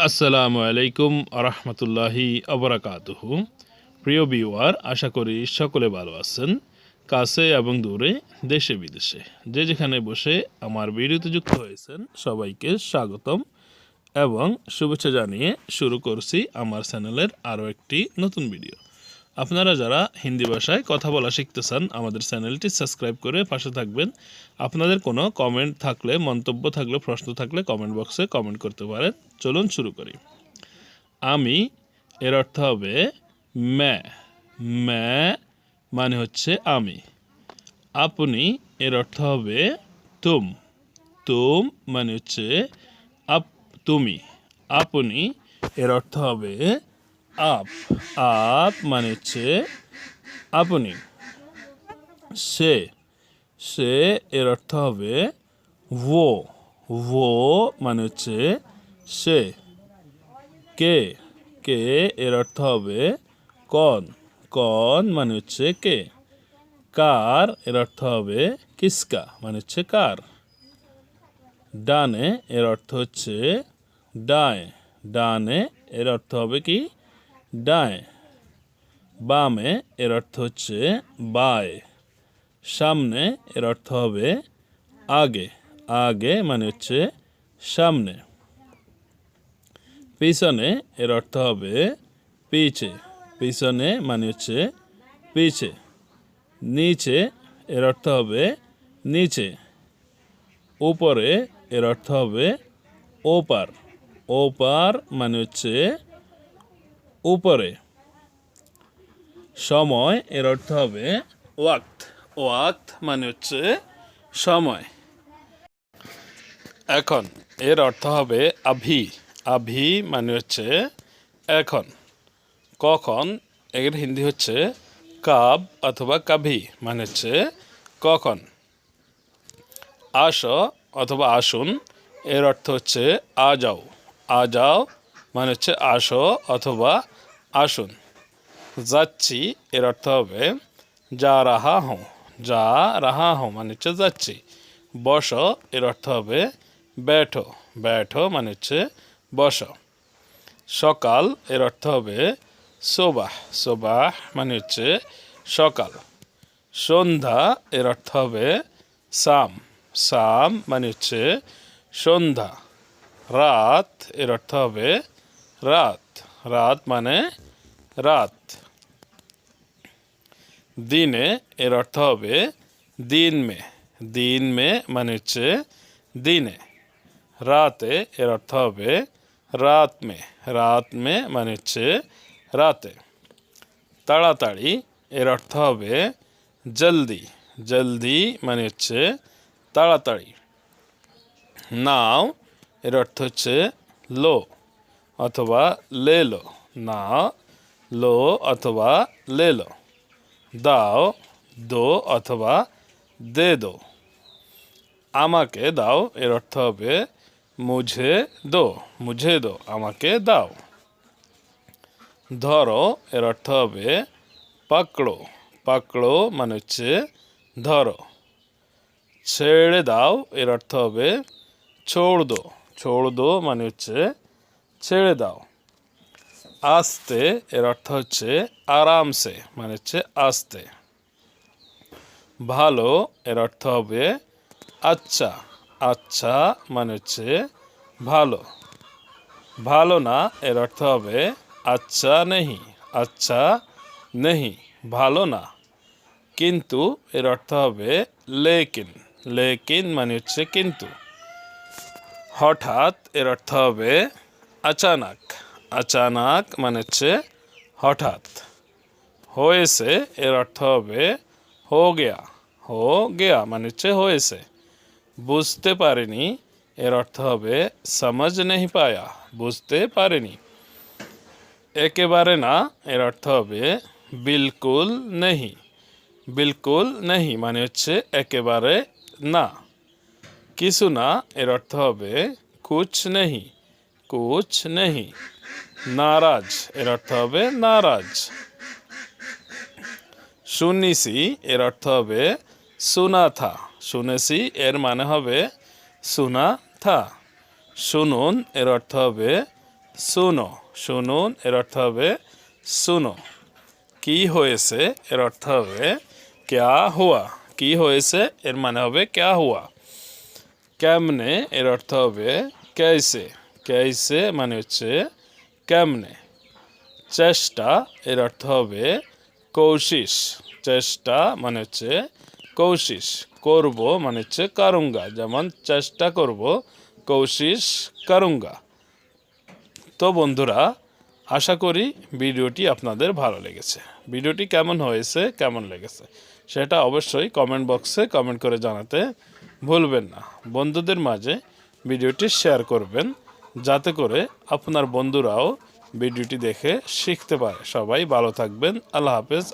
আসসালামু আলাইকুম আরহামতুল্লাহি আবরাকাতুহু। প্রিয় ভিউয়ার, আশা করি সকলে ভালো আছেন। কাছে এবং দূরে, দেশে বিদেশে যে যেখানে বসে আমার ভিডিওতে যুক্ত হয়েছেন সবাইকে স্বাগতম এবং শুভেচ্ছা জানিয়ে শুরু করছি আমার চ্যানেলের আরও একটি নতুন ভিডিও। আপনারা যারা হিন্দি ভাষায় কথা বলা শিখতে চান, আমাদের চ্যানেলটি সাবস্ক্রাইব করে পাশে থাকবেন। আপনাদের কোনো কমেন্ট থাকলে, মন্তব্য থাকলে, প্রশ্ন থাকলে কমেন্ট বক্সে কমেন্ট করতে পারেন। চলুন শুরু করি। আমি এর অর্থ হবে ম্যা। ম্যা মানে হচ্ছে আমি। আপনি এর অর্থ হবে তুম। তুম মানে হচ্ছে তুমি। আপনি এর অর্থ হবে আপ। আপ মানে হচ্ছে আপনি। সে। সে এর অর্থ হবে ও। ও মানে হচ্ছে সে। কে। কে এর অর্থ হবে কন। কন মানে হচ্ছে কে। কার এর অর্থ হবে কিসকা মানে হচ্ছে কার। ডানে এর অর্থ হচ্ছে ডায়। ডানে এর অর্থ হবে কি ডায়। বামে এর অর্থ হচ্ছে বায়। সামনে এর অর্থ হবে আগে। আগে মানে হচ্ছে সামনে। পিছনে এর অর্থ হবে পিছে। পিছনে মানে হচ্ছে পিছে। নিচে এর অর্থ হবে নিচে। উপরে এর অর্থ হবে ওপার। ওপার মানে হচ্ছে উপরে। সময় এর অর্থ হবে ওয়াক্ত। ওয়াক্ত মানে হচ্ছে সময়। এখন এর অর্থ হবে আভি। আভি মানে হচ্ছে এখন। কখন এর হিন্দি হচ্ছে কাব অথবা কাভি মানে হচ্ছে কখন। আসো অথবা আসুন এর অর্থ হচ্ছে আ যাও। আ যাও মানে হচ্ছে আসো অথবা আসুন। যাচ্ছি এর অর্থ হবে যা রাহা হো। যা রাহা হো মানে হচ্ছে যাচ্ছি। বসো এর অর্থ হবে ব্যাঠো। ব্যাঠো মানে হচ্ছে বসো। সকাল এর অর্থ হবে সোবাহ। সোবাহ মানে হচ্ছে সকাল। সন্ধ্যা এর অর্থ হবে সাম। সাম মানে হচ্ছে সন্ধ্যা। রাত এর অর্থ হবে রাত। রাত মানে রাত। দিনে এর অর্থ হবে দিন মে। দিন মে মানে হচ্ছে দিনে। রাতে এর অর্থ হবে রাত মে। রাত মে মানে হচ্ছে রাতে। তাড়াতাড়ি এর অর্থ হবে জলদি। জলদি মানে হচ্ছে তাড়াতাড়ি। নাও এর অর্থ হচ্ছে লো অথবা লে লো। নাও লো অথবা লে লো। দাও দো অথবা দে দো। আমাকে দাও এর অর্থ হবে মুঝে দো। মুঝে দো আমাকে দাও। ধরো এর অর্থ হবে পাকড়ো। পাকড়ো মানে হচ্ছে ধরো। ছেড়ে দাও এর অর্থ হবে ছোড় দো। ছোড় দো মানে হচ্ছে ছেড়ে দাও। আস্তে এর অর্থ হচ্ছে আরামসে মানে হচ্ছে আস্তে। ভালো এর অর্থ হবে আচ্ছা। আচ্ছা মানে হচ্ছে ভালো। ভালো না এর অর্থ হবে আচ্ছা নেহি। আচ্ছা নেহি ভালো না। কিন্তু এর অর্থ হবে লেকিন। লেকিন মানে হচ্ছে কিন্তু। হঠাৎ এর অর্থ হবে আচানক। আচানক মানে হচ্ছে হঠাৎ। হয়েছে এর অর্থ হবে হো গেয়া। হো গেয়া মানে হচ্ছে হয়েছে। বুঝতে পারিনি এর অর্থ হবে সমঝ নেহি পায়া। বুঝতে পারিনি। একেবারে না এর অর্থ হবে বিলকুল নেহি। বিলকুল নেহি মানে হচ্ছে একেবারে না। কিছু না এর অর্থ হবে কুছ নেহি। কুছ নেহি। নারাজ এর অর্থ হবে নারাজ। শুনেছি এর অর্থ হবে শোনা থা। শুনেছি এর মানে হবে শোনা থা। শুনুন এর অর্থ হবে শুনো, শুনুন এর অর্থ হবে শুনো। কি হয়েছে এর অর্থ হবে ক্যা হুয়া। কি হয়েছে এর মানে হবে ক্যা হুয়া। কেমনে এর অর্থ হবে कैसे। कैसे মানে হচ্ছে কেমনে। চেষ্টা এর অর্থ হবে কোশিশ। চেষ্টা মানে হচ্ছে কোশিশ। করব মানে হচ্ছে কারুঙ্গা, যেমন চেষ্টা করব কোশিশ কারুঙ্গা। তো বন্ধুরা, আশা করি ভিডিওটি আপনাদের ভালো লেগেছে। ভিডিওটি কেমন হয়েছে, কেমন লেগেছে সেটা অবশ্যই কমেন্ট বক্সে কমেন্ট করে জানাতে ভুলবেন না। বন্ধুদের মাঝে ভিডিওটি শেয়ার করবেন, যাতে করে আপনার বন্ধুরাও ভিডিওটি দেখে শিখতে পারে। সবাই ভালো থাকবেন। আল্লাহ হাফেজ।